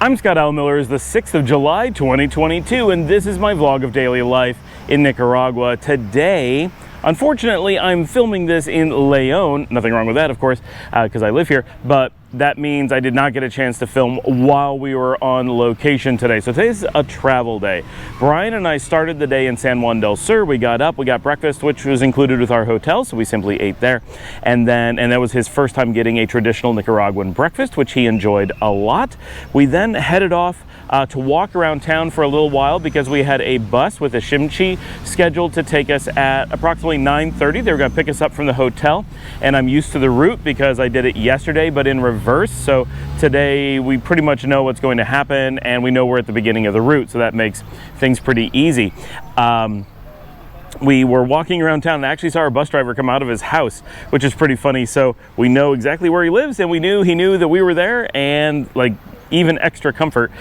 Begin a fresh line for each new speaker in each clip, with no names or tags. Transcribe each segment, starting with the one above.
I'm Scott Al Miller. It's the 6th of July, 2022, and this is my vlog of daily life in Nicaragua. Today, unfortunately, I'm filming this in León. Nothing wrong with that, of course, because I live here, but that means I did not get a chance to film while we were on location today. So today's a travel day. Brian and I started the day in San Juan del Sur. We got up, we got breakfast, which was included with our hotel, so we simply ate there. And that was his first time getting a traditional Nicaraguan breakfast, which he enjoyed a lot. We then headed off to walk around town for a little while because we had a bus with a shimchi scheduled to take us at approximately 9:30. They were going to pick us up from the hotel, and I'm used to the route because I did it yesterday, but in reverse. So today we pretty much know what's going to happen, and we know we're at the beginning of the route, so that makes things pretty easy. We were walking around town and actually saw our bus driver come out of his house, which is pretty funny. So we know exactly where he lives, and he knew that we were there, and like even extra comfort.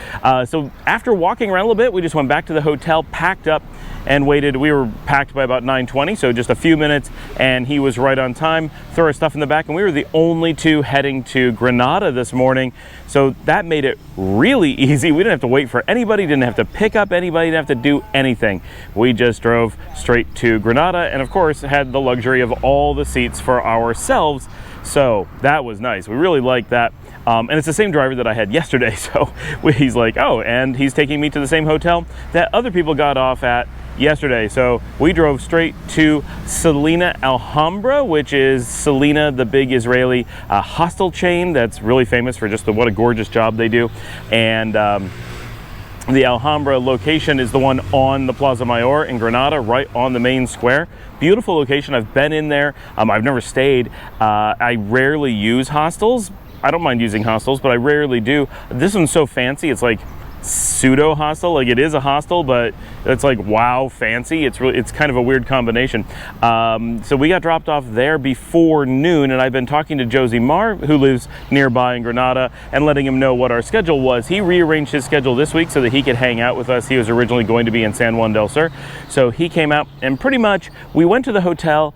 So after walking around a little bit, we just went back to the hotel, packed up, and waited. We were packed by about 9:20, so just a few minutes, and he was right on time. Threw our stuff in the back, and we were the only two heading to Granada this morning, so that made it really easy. We didn't have to wait for anybody, didn't have to pick up anybody, didn't have to do anything. We just drove straight to Granada, and of course had the luxury of all the seats for ourselves, so that was nice. We really liked that. And it's the same driver that I had yesterday, so he's like, oh, and he's taking me to the same hotel that other people got off at yesterday. So we drove straight to Selina Alhambra, which is Selina, the big Israeli hostel chain that's really famous for just what a gorgeous job they do. And the Alhambra location is the one on the Plaza Mayor in Granada, right on the main square. Beautiful location. I've been in there. I've never stayed. I rarely use hostels. I don't mind using hostels, but I rarely do. This one's so fancy. It's like pseudo hostel, like it is a hostel, but it's like wow fancy. It's kind of a weird combination. So we got dropped off there before noon, and I've been talking to Josie Mar, who lives nearby in Granada, and letting him know what our schedule was. He rearranged his schedule this week so that he could hang out with us. He was originally going to be in San Juan del Sur, so he came out, and pretty much we went to the hotel.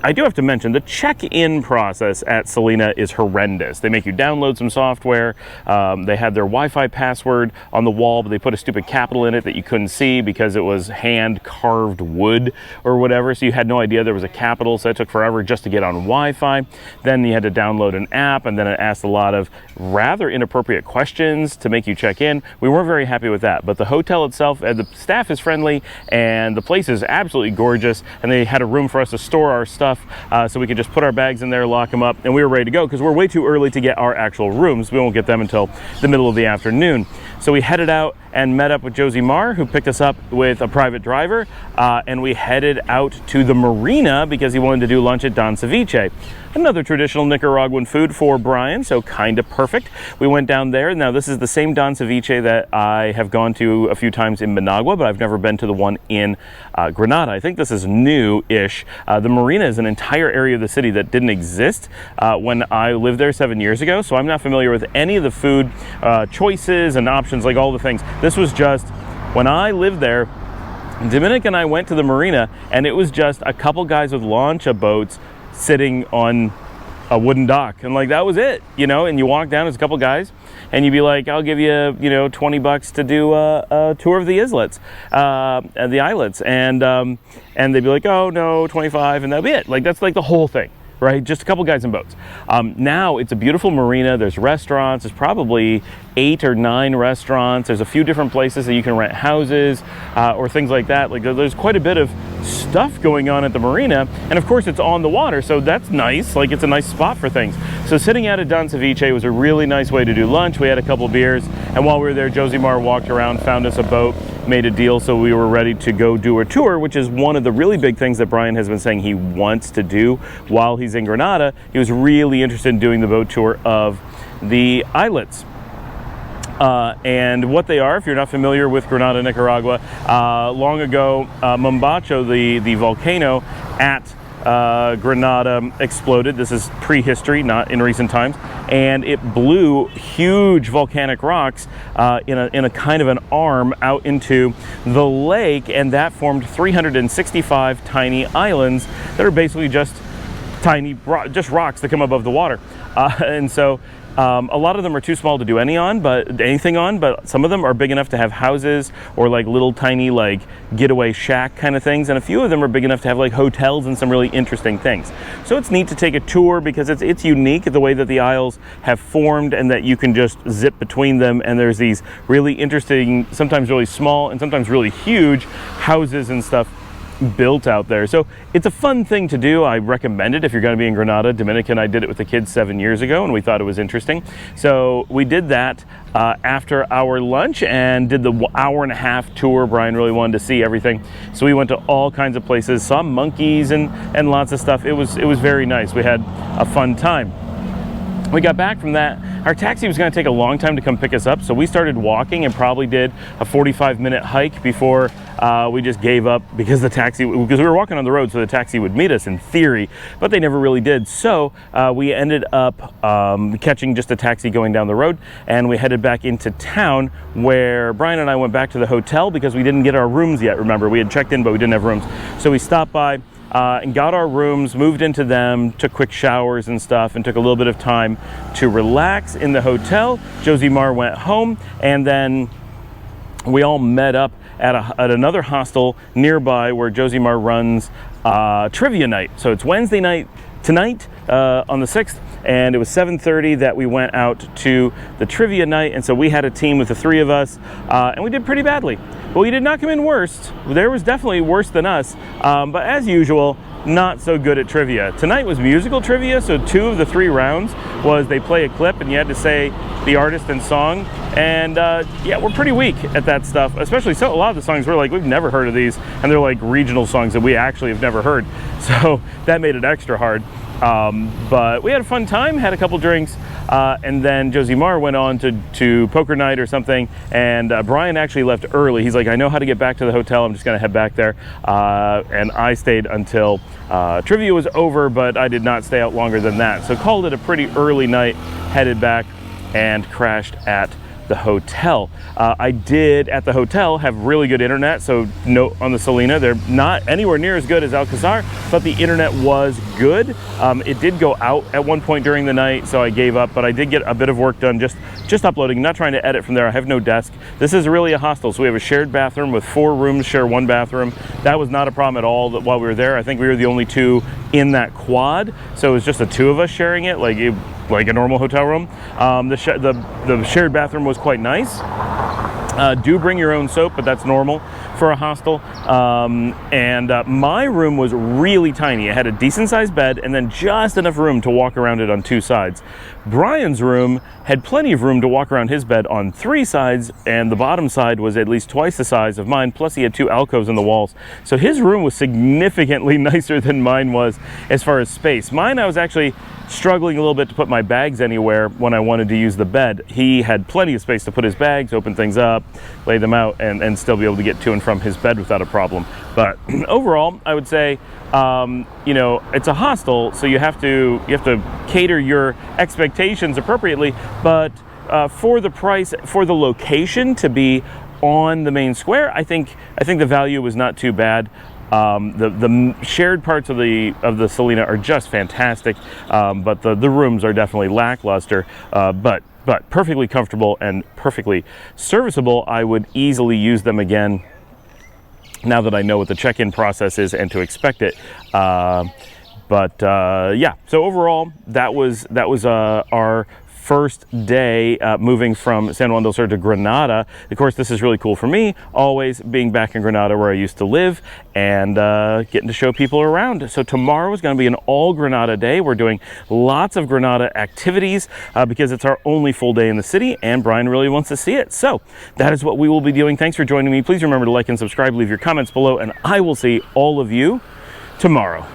I do have to mention the check-in process at Selina is horrendous. They make you download some software. They had their Wi-Fi password on the wall, but they put a stupid capital in it that you couldn't see because it was hand carved wood or whatever, so you had no idea there was a capital, so it took forever just to get on Wi-Fi. Then you had to download an app, and then it asked a lot of rather inappropriate questions to make you check in. We weren't very happy with that, but the hotel itself, the staff is friendly, and the place is absolutely gorgeous, and they had a room for us to store our stuff, so we could just put our bags in there, lock them up, and we were ready to go because we're way too early to get our actual rooms. We won't get them until the middle of the afternoon. So we headed out and met up with Josie Mar, who picked us up with a private driver, and we headed out to the marina because he wanted to do lunch at Don Ceviche. Another traditional Nicaraguan food for Brian, so kind of perfect. We went down there. Now, this is the same Don Ceviche that I have gone to a few times in Managua, but I've never been to the one in Granada. I think this is new-ish. The marina is an entire area of the city that didn't exist when I lived there 7 years ago, so I'm not familiar with any of the food choices and options, like all the things. This was just, when I lived there, Dominic and I went to the marina, and it was just a couple guys with lancha boats sitting on a wooden dock, and like that was it, you know. And you walk down, there's a couple guys, and you'd be like, I'll give you, $20 to do a tour of the islets, the islets, and they'd be like, oh no, 25, and that'd be it. Like that's like the whole thing, right? Just a couple guys in boats. Now it's a beautiful marina. There's restaurants. There's probably 8 or 9 restaurants. There's a few different places that you can rent houses or things like that. Like there's quite a bit of stuff going on at the marina, and of course it's on the water, so that's nice. Like it's a nice spot for things. So sitting out at Don Ceviche was a really nice way to do lunch. We had a couple beers, and while we were there, Josie Mar walked around, found us a boat, made a deal, so we were ready to go do a tour, which is one of the really big things that Brian has been saying he wants to do while he's in Granada. He was really interested in doing the boat tour of the islets. And what they are, if you're not familiar with Granada, Nicaragua, long ago, Mombacho, the volcano at Granada exploded. This is prehistory, not in recent times, and it blew huge volcanic rocks in a kind of an arm out into the lake, and that formed 365 tiny islands that are basically just tiny, just rocks that come above the water. And so A lot of them are too small to do anything on, but some of them are big enough to have houses or like little tiny like getaway shack kind of things, and a few of them are big enough to have like hotels and some really interesting things. So it's neat to take a tour because it's unique the way that the aisles have formed and that you can just zip between them, and there's these really interesting, sometimes really small and sometimes really huge houses and stuff built out there. So it's a fun thing to do. I recommend it if you're going to be in Granada. Dominica and I did it with the kids 7 years ago, and we thought it was interesting. So we did that after our lunch and did the hour-and-a-half tour. Brian really wanted to see everything, so we went to all kinds of places, saw monkeys and lots of stuff. It was very nice. We had a fun time. We got back from that. Our taxi was going to take a long time to come pick us up, so we started walking and probably did a 45-minute hike before we just gave up because because we were walking on the road, so the taxi would meet us in theory, but they never really did. So we ended up catching just a taxi going down the road, and we headed back into town where Brian and I went back to the hotel because we didn't get our rooms yet. Remember, we had checked in, but we didn't have rooms. So we stopped by and got our rooms, moved into them, took quick showers and stuff, and took a little bit of time to relax in the hotel. Josie Mar went home, and then we all met up at another hostel nearby where Josie Mar runs trivia night. So it's Wednesday night tonight on the 6th, and it was 7:30 that we went out to the trivia night, and so we had a team with the three of us, and we did pretty badly. But we did not come in worst. There was definitely worse than us, but as usual, not so good at trivia. Tonight was musical trivia, so 2 of the 3 rounds was they play a clip and you had to say the artist and song, and yeah, we're pretty weak at that stuff, especially a lot of the songs we're like, we've never heard of these, and they're like regional songs that we actually have never heard, so that made it extra hard. But we had a fun time, had a couple drinks, and then Josie Mar went on to poker night or something, and Brian actually left early. He's like, I know how to get back to the hotel, I'm just gonna head back there, and I stayed until trivia was over, but I did not stay out longer than that. So called it a pretty early night, headed back, and crashed at the hotel. I did at the hotel have really good internet, so note on the Salina, they're not anywhere near as good as Alcazar, but the internet was good. It did go out at one point during the night, so I gave up, but I did get a bit of work done just uploading, not trying to edit from there. I have no desk. This is really a hostel, so we have a shared bathroom with 4 rooms, share 1 bathroom. That was not a problem at all while we were there. I think we were the only 2 in that quad, so it was just the 2 of us sharing it, like a normal hotel room. The shared bathroom was quite nice. Do bring your own soap, but that's normal for a hostel. And my room was really tiny. It had a decent sized bed and then just enough room to walk around it on 2 sides. Brian's room had plenty of room to walk around his bed on 3 sides, and the bottom side was at least twice the size of mine, plus he had 2 alcoves in the walls. So his room was significantly nicer than mine was as far as space. Mine, I was actually struggling a little bit to put my bags anywhere when I wanted to use the bed. He had plenty of space to put his bags, open things up, lay them out, and still be able to get to and from his bed without a problem. But overall, I would say, you know, it's a hostel, so you have to cater your expectations appropriately. But for the price, for the location to be on the main square, I think the value was not too bad. The shared parts of the Salina are just fantastic, but the rooms are definitely lackluster, but perfectly comfortable and perfectly serviceable. I would easily use them again now that I know what the check-in process is and to expect it. Yeah, so overall, that was our first day moving from San Juan del Sur to Granada. Of course, this is really cool for me, always being back in Granada where I used to live, and getting to show people around. So tomorrow is going to be an all Granada day. We're doing lots of Granada activities because it's our only full day in the city, and Brian really wants to see it. So that is what we will be doing. Thanks for joining me. Please remember to like and subscribe, leave your comments below, and I will see all of you tomorrow.